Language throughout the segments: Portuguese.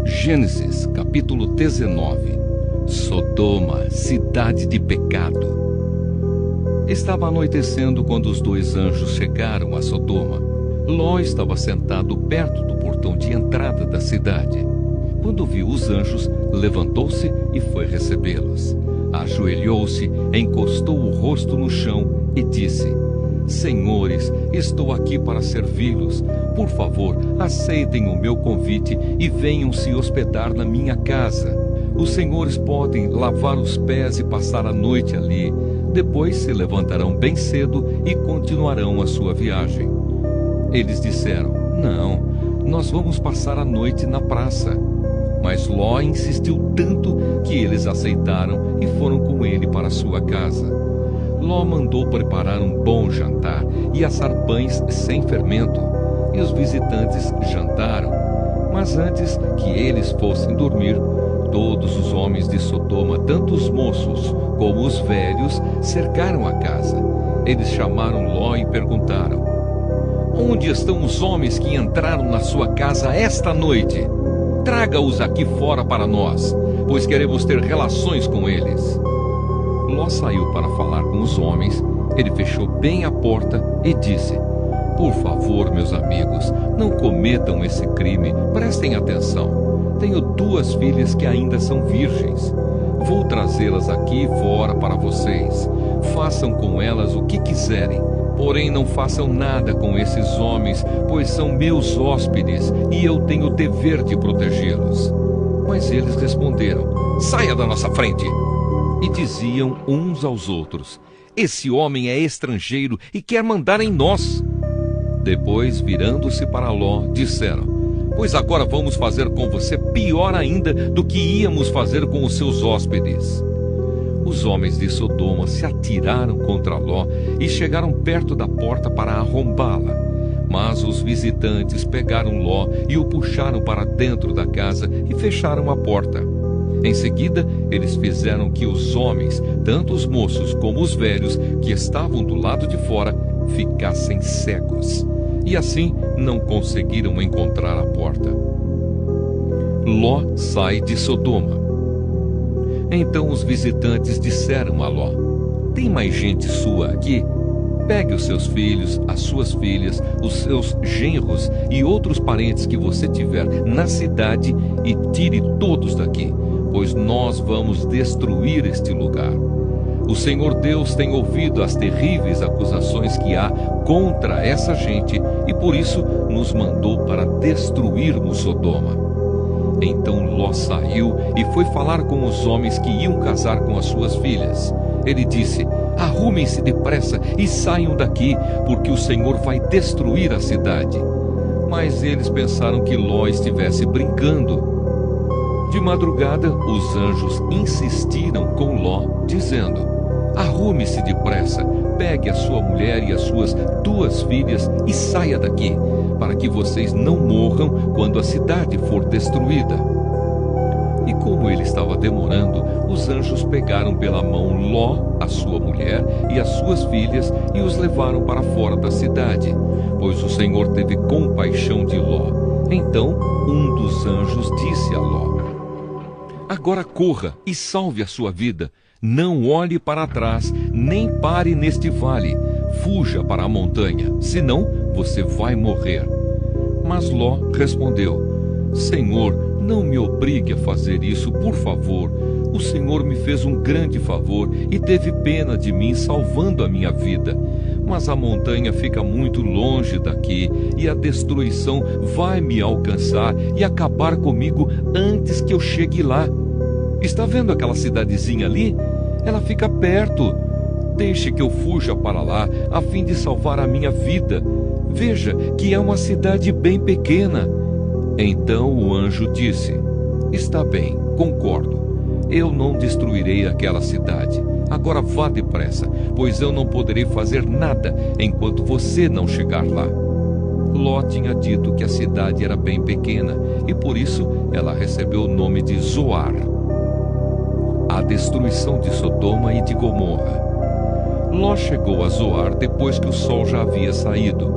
Gênesis, capítulo 19. Sodoma, cidade de pecado. Estava anoitecendo quando os dois anjos chegaram a Sodoma. Ló estava sentado perto do portão de entrada da cidade. Quando viu os anjos, levantou-se e foi recebê-los. Ajoelhou-se, encostou o rosto no chão e disse: Senhores, estou aqui para servi-los. Por favor, aceitem o meu convite e venham se hospedar na minha casa. Os senhores podem lavar os pés e passar a noite ali. Depois se levantarão bem cedo e continuarão a sua viagem. Eles disseram: Não, nós vamos passar a noite na praça. Mas Ló insistiu tanto que eles aceitaram e foram com ele para sua casa. Ló mandou preparar um bom jantar e assar pães sem fermento. E os visitantes jantaram. Mas antes que eles fossem dormir, todos os homens de Sodoma, tanto os moços como os velhos, cercaram a casa. Eles chamaram Ló e perguntaram: Onde estão os homens que entraram na sua casa esta noite? Traga-os aqui fora para nós, pois queremos ter relações com eles. Ló saiu para falar com os homens. Ele fechou bem a porta e disse: Por favor, meus amigos, não cometam esse crime. Prestem atenção. Tenho 2 filhas que ainda são virgens. Vou trazê-las aqui fora para vocês. Façam com elas o que quiserem. Porém, não façam nada com esses homens, pois são meus hóspedes e eu tenho o dever de protegê-los. Mas eles responderam: Saia da nossa frente! E diziam uns aos outros: Esse homem é estrangeiro e quer mandar em nós. Depois, virando-se para Ló, disseram: Pois agora vamos fazer com você pior ainda do que íamos fazer com os seus hóspedes. Os homens de Sodoma se atiraram contra Ló e chegaram perto da porta para arrombá-la. Mas os visitantes pegaram Ló e o puxaram para dentro da casa e fecharam a porta. Em seguida, eles fizeram que os homens, tanto os moços como os velhos, que estavam do lado de fora, ficassem cegos. E assim não conseguiram encontrar a porta. Ló sai de Sodoma. Então os visitantes disseram a Ló: Tem mais gente sua aqui? Pegue os seus filhos, as suas filhas, os seus genros e outros parentes que você tiver na cidade e tire todos daqui, pois nós vamos destruir este lugar. O Senhor Deus tem ouvido as terríveis acusações que há contra essa gente e por isso nos mandou para destruirmos Sodoma. Então Ló saiu e foi falar com os homens que iam casar com as suas filhas. Ele disse: Arrumem-se depressa e saiam daqui, porque o Senhor vai destruir a cidade. Mas eles pensaram que Ló estivesse brincando. De madrugada, os anjos insistiram com Ló, dizendo: Arrume-se depressa, pegue a sua mulher e as suas 2 filhas e saia daqui, para que vocês não morram quando a cidade for destruída. E como ele estava demorando, os anjos pegaram pela mão Ló, a sua mulher e as suas filhas e os levaram para fora da cidade, pois o Senhor teve compaixão de Ló. Então um dos anjos disse a Ló: Agora corra e salve a sua vida. Não olhe para trás, nem pare neste vale. Fuja para a montanha, senão você vai morrer. Mas Ló respondeu: Senhor, não me obrigue a fazer isso, por favor. O Senhor me fez um grande favor e teve pena de mim, salvando a minha vida. Mas a montanha fica muito longe daqui e a destruição vai me alcançar e acabar comigo antes que eu chegue lá. Está vendo aquela cidadezinha ali? Ela fica perto. Deixe que eu fuja para lá, a fim de salvar a minha vida. Veja que é uma cidade bem pequena. Então o anjo disse: Está bem, concordo. Eu não destruirei aquela cidade. Agora vá depressa, pois eu não poderei fazer nada enquanto você não chegar lá. Ló tinha dito que a cidade era bem pequena, e por isso ela recebeu o nome de Zoar. A destruição de Sodoma e de Gomorra. Ló chegou a Zoar depois que o sol já havia saído.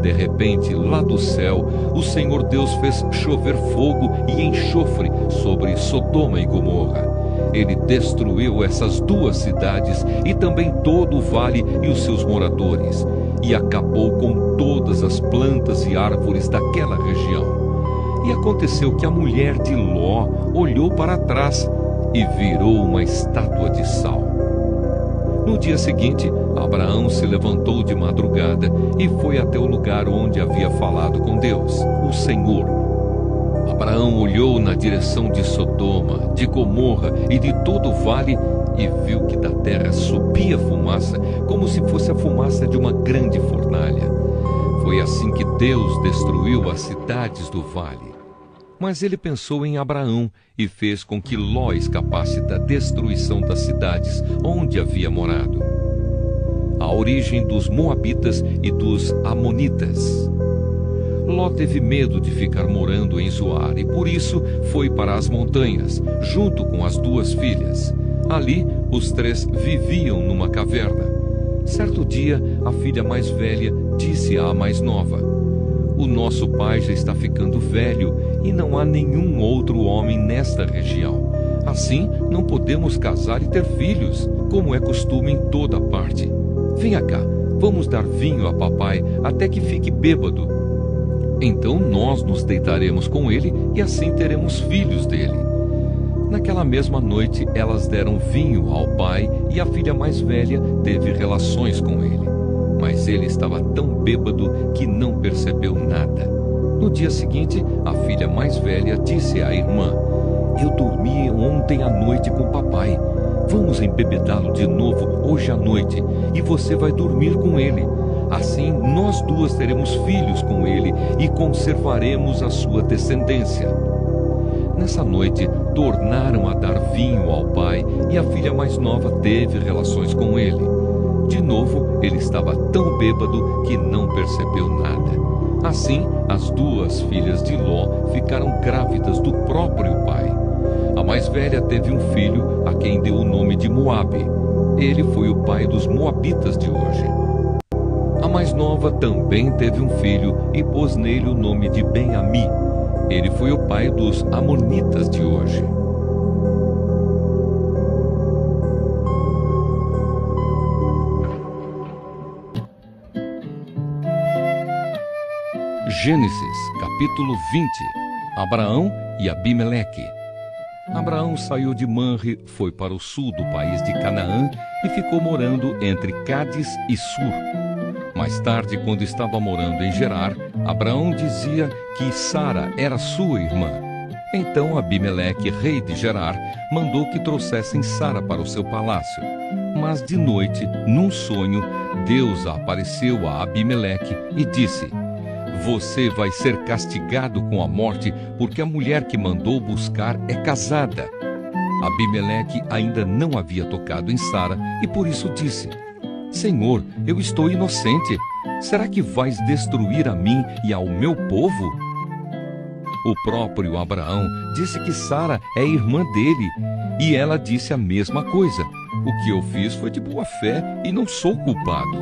De repente, lá do céu, o Senhor Deus fez chover fogo e enxofre sobre Sodoma e Gomorra. Ele destruiu essas duas cidades e também todo o vale e os seus moradores, e acabou com todas as plantas e árvores daquela região. E aconteceu que a mulher de Ló olhou para trás e virou uma estátua de sal. No dia seguinte, Abraão se levantou de madrugada e foi até o lugar onde havia falado com Deus, o Senhor. Abraão olhou na direção de Sodoma, de Gomorra e de todo o vale e viu que da terra subia fumaça, como se fosse a fumaça de uma grande fornalha. Foi assim que Deus destruiu as cidades do vale. Mas ele pensou em Abraão e fez com que Ló escapasse da destruição das cidades onde havia morado. A origem dos Moabitas e dos Amonitas. Ló teve medo de ficar morando em Zoar e por isso foi para as montanhas, junto com as duas filhas. Ali, os três viviam numa caverna. Certo dia, a filha mais velha disse à mais nova: "O nosso pai já está ficando velho e não há nenhum outro homem nesta região. Assim, não podemos casar e ter filhos, como é costume em toda parte. Venha cá, vamos dar vinho a papai até que fique bêbado. Então nós nos deitaremos com ele e assim teremos filhos dele." Naquela mesma noite, elas deram vinho ao pai e a filha mais velha teve relações com ele. Mas ele estava tão bêbado que não percebeu nada. No dia seguinte, a filha mais velha disse à irmã: "Eu dormi ontem à noite com papai. Vamos embebedá-lo de novo hoje à noite e você vai dormir com ele. Assim, nós duas teremos filhos com ele e conservaremos a sua descendência." Nessa noite, tornaram a dar vinho ao pai e a filha mais nova teve relações com ele. De novo, ele estava tão bêbado que não percebeu nada. Assim, as duas filhas de Ló ficaram grávidas do próprio pai. A mais velha teve um filho, a quem deu o nome de Moabe. Ele foi o pai dos Moabitas de hoje. A mais nova também teve um filho e pôs nele o nome de Ben-Ami. Ele foi o pai dos Amonitas de hoje. Gênesis, capítulo 20. Abraão e Abimeleque. Abraão saiu de Manre, foi para o sul do país de Canaã e ficou morando entre Cádiz e Sur. Mais tarde, quando estava morando em Gerar, Abraão dizia que Sara era sua irmã. Então Abimeleque, rei de Gerar, mandou que trouxessem Sara para o seu palácio. Mas de noite, num sonho, Deus apareceu a Abimeleque e disse: "Você vai ser castigado com a morte, porque a mulher que mandou buscar é casada." Abimeleque ainda não havia tocado em Sara e por isso disse: "Senhor, eu estou inocente. Será que vais destruir a mim e ao meu povo?" O próprio Abraão disse que Sara é irmã dele, e ela disse a mesma coisa. "O que eu fiz foi de boa fé e não sou culpado."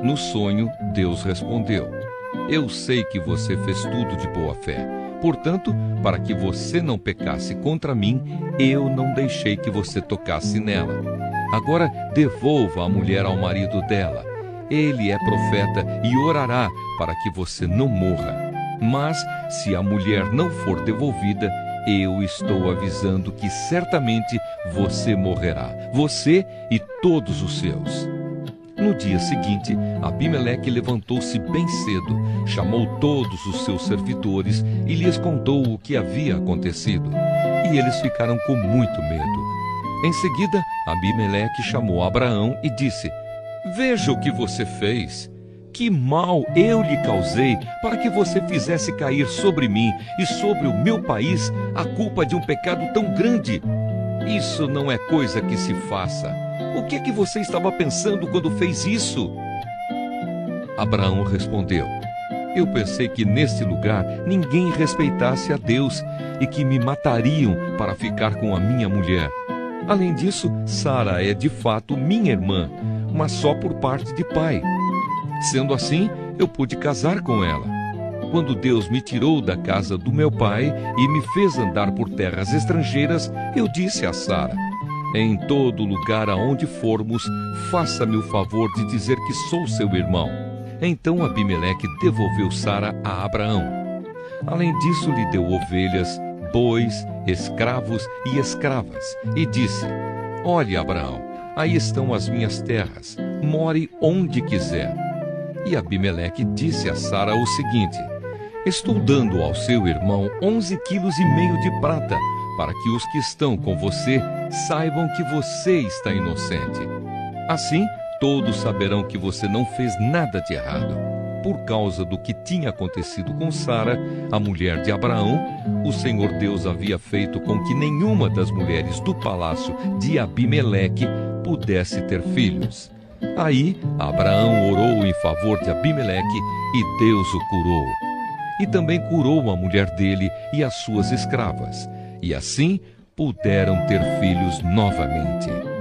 No sonho, Deus respondeu: "Eu sei que você fez tudo de boa fé. Portanto, para que você não pecasse contra mim, eu não deixei que você tocasse nela. Agora devolva a mulher ao marido dela. Ele é profeta e orará para que você não morra. Mas, se a mulher não for devolvida, eu estou avisando que certamente você morrerá, você e todos os seus." No dia seguinte, Abimeleque levantou-se bem cedo, chamou todos os seus servidores e lhes contou o que havia acontecido. E eles ficaram com muito medo. Em seguida, Abimeleque chamou Abraão e disse: "Veja o que você fez. Que mal eu lhe causei para que você fizesse cair sobre mim e sobre o meu país a culpa de um pecado tão grande. Isso não é coisa que se faça. O que é que você estava pensando quando fez isso?" Abraão respondeu: "Eu pensei que neste lugar ninguém respeitasse a Deus e que me matariam para ficar com a minha mulher. Além disso, Sara é de fato minha irmã, mas só por parte de pai. Sendo assim, eu pude casar com ela. Quando Deus me tirou da casa do meu pai e me fez andar por terras estrangeiras, eu disse a Sara: em todo lugar aonde formos, faça-me o favor de dizer que sou seu irmão. Então Abimeleque devolveu Sara a Abraão. Além disso, lhe deu ovelhas, bois, escravos e escravas, e disse: olhe, Abraão, aí estão as minhas terras, more onde quiser. E Abimeleque disse a Sara o seguinte: estou dando ao seu irmão 11,5 quilos de prata, para que os que estão com você saibam que você está inocente. Assim, todos saberão que você não fez nada de errado. Por causa do que tinha acontecido com Sara, a mulher de Abraão, o Senhor Deus havia feito com que nenhuma das mulheres do palácio de Abimeleque pudesse ter filhos. Aí, Abraão orou em favor de Abimeleque e Deus o curou. E também curou a mulher dele e as suas escravas. E assim puderam ter filhos novamente.